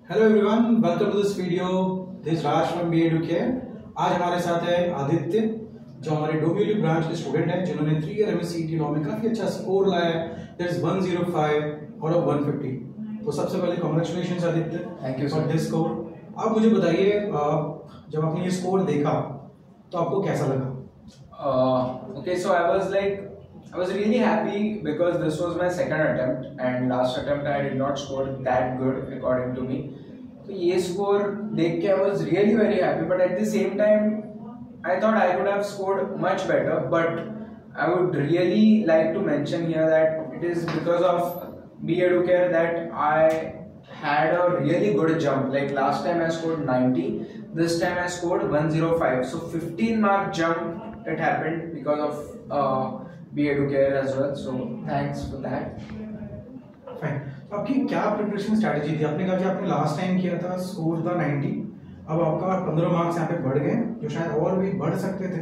Hello everyone, welcome to this video. This Raj from B Educare. आज हमारे साथ है आदित्य, जो हमारे डोंबिवली ब्रांच के स्टूडेंट हैं, जिन्होंने 3 ईयर एमएससीईटी लॉ में काफी अच्छा स्कोर लाया है। That is 105 out of 150। तो सबसे पहले congratulations Aditya, thank you for this score. आप मुझे बताइए, जब आपने ये स्कोर देखा तो आपको कैसा लगा? Okay, so I was really happy because this was my second attempt and last attempt I did not score that good according to me. So ये score देख के I was really very happy, but at the same time I thought I could have scored much better. But I would really like to mention here that it is because of B Educare that I had a really good jump. Like last time I scored 90, this time I scored 105. So 15 mark jump it happened because of B Educare as well. So thanks for that. Fine. तो आपकी क्या preparation strategy थी? आपने कहा कि आपने last time किया था, स्कोर था 90, अब आपका 15 मार्क्स यहाँ पे बढ़ गए, जो शायद और भी बढ़ सकते थे।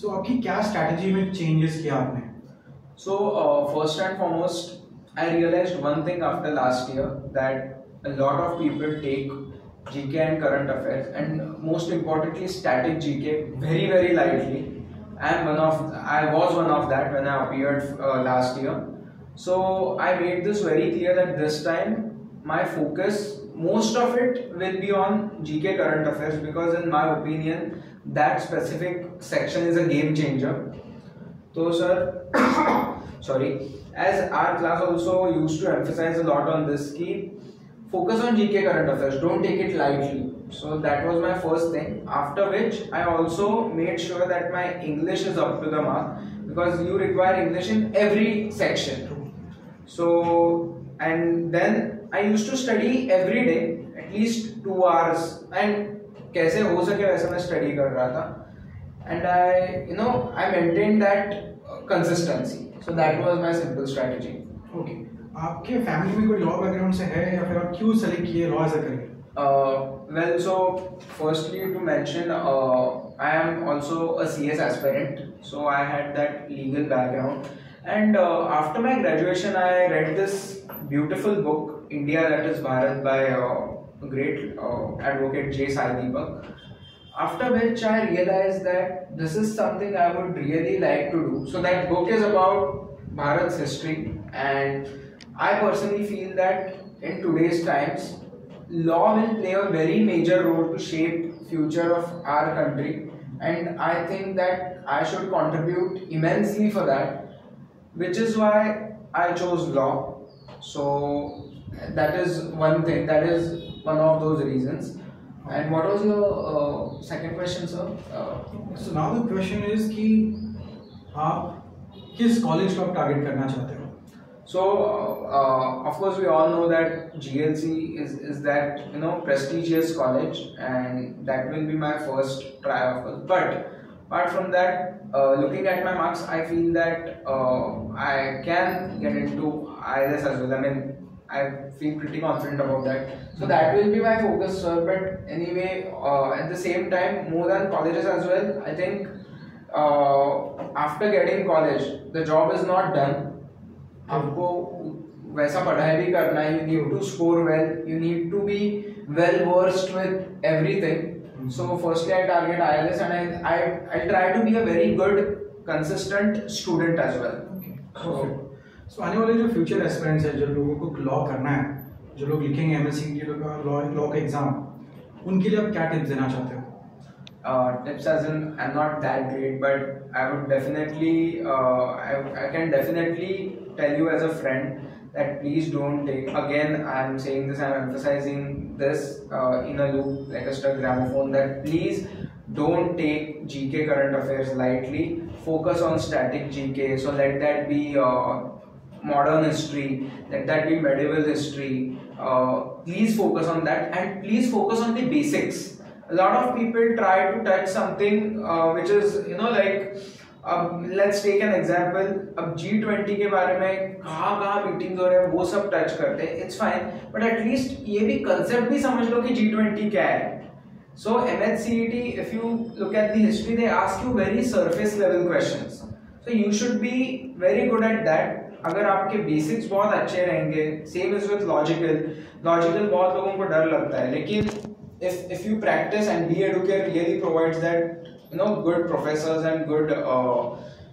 सो आपकी क्या स्ट्रैटेजी में चेंजेस किया आपने? So first and foremost, I realized one thing after last year, that a lot of people take GK and current affairs and most importantly static GK very lightly. I was one of that when I appeared last year. So I made this very clear that this time my focus, most of it will be on GK current affairs, because in my opinion that specific section is a game changer. So sir, sorry, as our class also used to emphasize a lot on this key, focus on GK current affairs, don't take it lightly. So that was my first thing, after which I also made sure that my English is up to the mark, because you require English in every section. So and then I used to study every day at least 2 hours, and कैसे हो सके वैसे मैं study कर रहा था, and I maintained that consistency. So that was my simple strategy. Okay. आपके family में कोई लॉ बैकग्राउंड से है, या फिर आप क्यों सेलेक्ट किए law as a career? Well, so firstly to mention, I am also a CS aspirant, so I had that legal background. And after my graduation, I read this beautiful book, India That Is Bharat, by a great advocate J. Sai Deepak. After which I realized that this is something I would really like to do. So that book is about Bharat's history, and I personally feel that in today's times, law will play a very major role to shape future of our country, and I think that I should contribute immensely for that, which is why I chose law. So that is one thing, that is one of those reasons. And what was your second question, sir? So now the question is कि आप किस college को आप target करना चाहते हो? So of course we all know that GLC is that prestigious college, and that will be my first try, of course. But apart from that, looking at my marks, I feel that I can get into ILS as well. I mean, I feel pretty confident about that. So that will be my focus, sir. But anyway, at the same time, more than colleges as well, I think after getting college, the job is not done. आपको वैसा पढ़ाई भी करना है, you need to score well, you need to be well versed with everything. So firstly I target ILS, and I try to be a very good consistent student as well. So आने वाले जो future aspirants हैं, जो लोगों को law करना है, जो लोग लिखेंगे एमएससीईटी का लॉ का एग्जाम, उनके लिए आप क्या टिप्स देना चाहते हो? Tips as in, I'm not that great, but I would definitely I can definitely tell you as a friend that please don't take, again I'm saying this, I'm emphasizing this in a loop like a stuck gramophone, that please don't take GK current affairs lightly. Focus on static GK. So let that be modern history, let that be medieval history. Please focus on that, and please focus on the basics. A lot of people try to touch something which is let's take an example. अब G20 के बारे में कहाँ meetings हो रहे हैं वो सब टच करते हैं, it's fine, but at least ये भी concept भी समझ लो कि G20 क्या है. So MHCET, if you look at the history, they ask you very surface level questions. So you should be very good at that. अगर आपके बेसिक्स बहुत अच्छे रहेंगे, same is with logical, logical बहुत लोगों को डर लगता है, लेकिन if you practice and BEducare really provides that, you know, good professors and good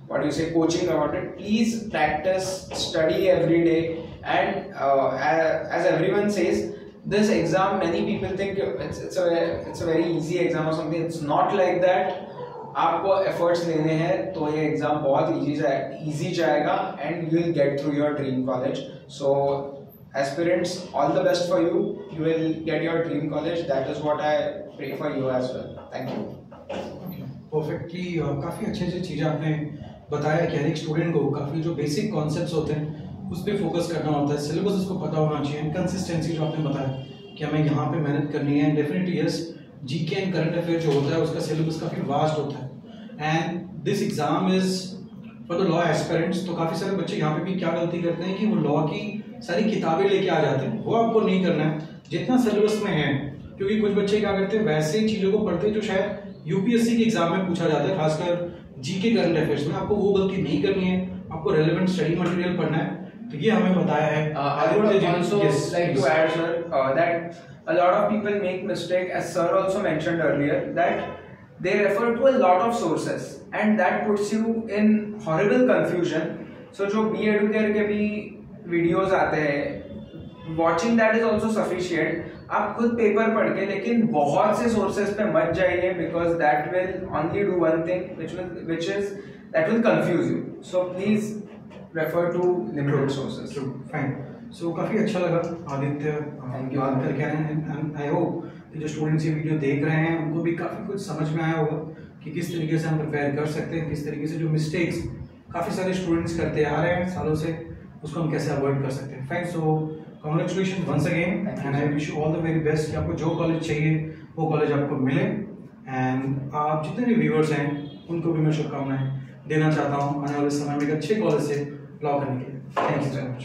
what do you say, coaching about it. Please practice, study every day, and as everyone says, this exam, many people think it's a very easy exam or something. It's not like that. आपको efforts लेने हैं तो ये exam बहुत easy जाएगा and you will get through your dream college. So aspirants, all the best for you. You will get your dream college. That is what I pray for you as well. Thank you. Perfectly काफ़ी अच्छी चीज़ें आपने बताया कि हर एक student को काफ़ी जो बेसिक कॉन्सेप्ट्स होते हैं उस पर फोकस करना होता है, सिलेबस उसको पता होना चाहिए, कंसिस्टेंसी जो आपने बताया कि हमें यहाँ पे मेहनत करनी है। Definitely yes, GK and current affair जो होता है उसका सिलेबस काफ़ी वास्ट होता है and this exam is for the law aspirants. तो काफ़ी सारे बच्चे यहाँ पे भी क्या गलती करते हैं कि वो लॉ की सारी किताबें लेके आ जाते हैं, वो आपको नहीं करना है जितना सिलेबस में है, क्योंकि कुछ बच्चे क्या करते हैं वैसे चीज़ों को पढ़ते हैं जो शायद यूपीएससी के एग्जाम में पूछा जाता है, खासकर जीके करंट अफेयर्स में। आपको वो गलती नहीं करनी है, आपको रेलेवेंट स्टडी मटेरियल पढ़ना है। तो ये हमें बताया है। I would also like to add, sir, that a lot of people make mistake, as sir also mentioned earlier, that they refer to a lot of sources and that puts you in horrible confusion. So जो BEducare के भी videos आते हैं, watching that is also sufficient. आप खुद paper पढ़ के, लेकिन बहुत से सोर्सेज पे मत जाइए, because that will only do one thing, which is that will confuse you. So please refer to limited sources. True, fine. So काफी अच्छा लगा आदित्य बात करके, एंड आई होप कि जो स्टूडेंट्स ये वीडियो देख रहे हैं उनको भी काफी कुछ समझ में आया होगा कि किस तरीके से हम प्रिपेयर कर सकते हैं, किस तरीके से जो मिस्टेक्स काफी सारे स्टूडेंट्स करते आ रहे हैं सालों से उसको हम कैसे अवॉइड कर सकते हैं। Fine, so congratulation once again and I wish you all the very best कि आपको जो कॉलेज चाहिए वो कॉलेज आपको मिले, एंड आप जितने भी व्यूअर्स हैं उनको भी मैं शुभकामनाएं देना चाहता हूँ आने वाले समय में एक अच्छे कॉलेज से लॉ करने के लिए। Thank you so much.